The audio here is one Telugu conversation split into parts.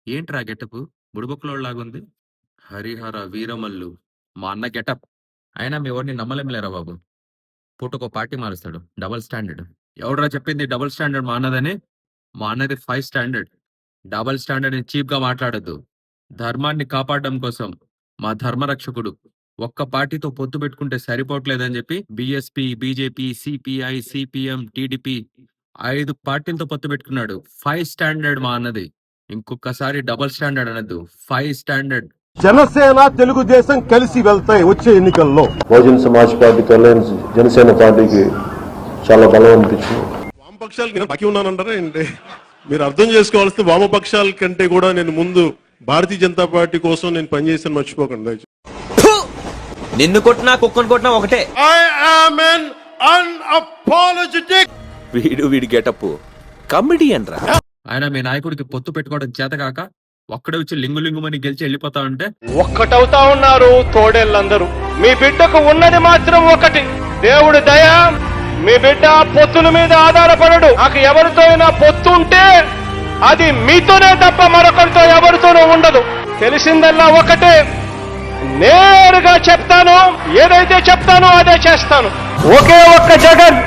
ఏంట్రా గెటపు? బుడిబుక్కలోడిలాగుంది. 'హరిహర వీరమల్లు' మా అన్న గెటప్. అయినా మీ వోడిని నమ్మలేంలేరా బాబు. పూటకో పార్టీ మారుస్తాడు. Double standard. ఎవడ్రా చెప్పింది డబుల్ స్టాండర్డ్ మా అన్నదని? మా అన్నది 5 స్టాండర్డ్. డబుల్ స్టాండర్డ్‌ని చీప్‌గా మాట్లాడొద్దు. ధర్మాన్ని కాపాడడం కోసం మా ధర్మరక్షకుడు ఒక్క పార్టీతో పొత్తు పెట్టుకుంటే సరిపోవట్లేదని చెప్పి BSP, BJP, CPI, CPM, TDP 5 పార్టీలతో పొత్తు పెట్టుకున్నాడు. 5 స్టాండర్డ్ మా అన్నది. ఇంకొకసారి డబుల్ స్టాండర్డ్ అనొద్దు. 5 స్టాండర్డ్. జనసేన తెలుగుదేశం కలిసి వెళ్తాయి వచ్చే ఎన్నికల్లో. బహుజన సమాజ్ పార్టీతో జనసేన పార్టీకి చాలా బలం అనిపించింది. వామపక్షాలకి నేను బాకీ ఉన్నానంటారా ఏంటి? మీరు అర్థం చేసుకోవాల్సిన వామపక్షాల కంటే కూడా నేను ముందు భారతీయ జనతా పార్టీ కోసం నేను పనిచేసాను, మర్చిపోకండి. నిన్ను కొట్టినా కుక్కను కొట్టినా ఒకటే. వీడి గెటప్ కమెడియన్ రా. ఆయన మీ నాయకుడికి పొత్తు పెట్టుకోవడం చేతకాక ఒక్కడే వచ్చి లింగు లింగుమని గెలిచి వెళ్ళిపోతా ఉంటే ఒక్కటవుతా ఉన్నారు తోడేళ్ళందరూ. మీ బిడ్డకు ఉన్నది మాత్రం ఒకటి, దేవుడి దయ. మీ బిడ్డ పొత్తుల మీద ఆధారపడడు. నాకు ఎవరితో అయినా పొత్తు ఉంటే అది మీతోనే తప్ప మరొకరితో ఎవరితోనూ ఉండదు. తెలిసిందల్లా ఒకటే, నేరుగా చెప్తాను, ఏదైతే చెప్తానో అదే చేస్తాను. ఒకే ఒక్క జగన్,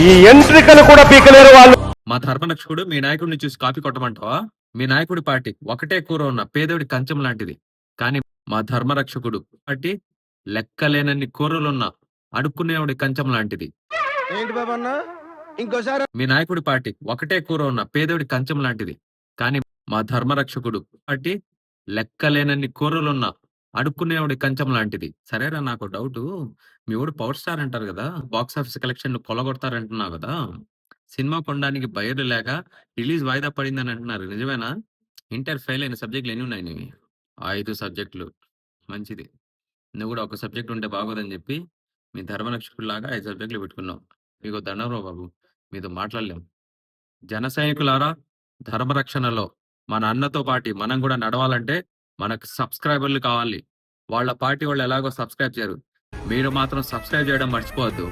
ఈ ఎంట్రికలు కూడా పీకలేరు వాళ్ళు. మా ధర్మరక్షకుడు మీ నాయకుడిని చూసి కాపీ కొట్టమంటావా? మీ నాయకుడి పార్టీ ఒకటే కూర ఉన్న పేదోడి కంచం లాంటిది. కానీ మా ధర్మరక్షకుడు పార్టీ లెక్కలేనన్ని కూరలున్న అడుక్కునేవాడి కంచం లాంటిది. ఏంటి బాబన్న ఇంకోసారి? మీ నాయకుడి పార్టీ ఒకటే కూర ఉన్న పేదోడి కంచం లాంటిది. కానీ మా ధర్మరక్షకుడు పార్టీ లెక్కలేనన్ని కూరలున్న అడుక్కునేవాడి కంచం లాంటిది. సరేరా, నాకు డౌట్. మీ ఊడు పవర్ స్టార్ అంటారు కదా, బాక్స్ ఆఫీస్ కలెక్షన్ కొలగొడతారంటున్నావు కదా. సినిమా కొనడానికి బయర్లు లేక రిలీజ్ వాయిదా పడిందని అంటున్నారు, నిజమేనా? ఇంటర్ ఫెయిల్ అయిన సబ్జెక్టులు ఎన్ని ఉన్నాయి నీవి? 5 సబ్జెక్టులు. మంచిది. నువ్వు కూడా ఒక సబ్జెక్ట్ ఉంటే బాగోదని చెప్పి మీ ధర్మరక్షకుడిలాగా 5 సబ్జెక్టులు పెట్టుకున్నావు. మీకు దండంరా బాబు, మీతో మాట్లాడలేం. జన సైనికులారా, ధర్మరక్షణలో మన అన్నతో పాటి మనం కూడా నడవాలంటే మనకు సబ్స్క్రైబర్లు కావాలి. వాళ్ళ పార్టీ వాళ్ళు ఎలాగో సబ్స్క్రైబ్ చేయరు. మీరు మాత్రం సబ్స్క్రైబ్ చేయడం మర్చిపోవద్దు.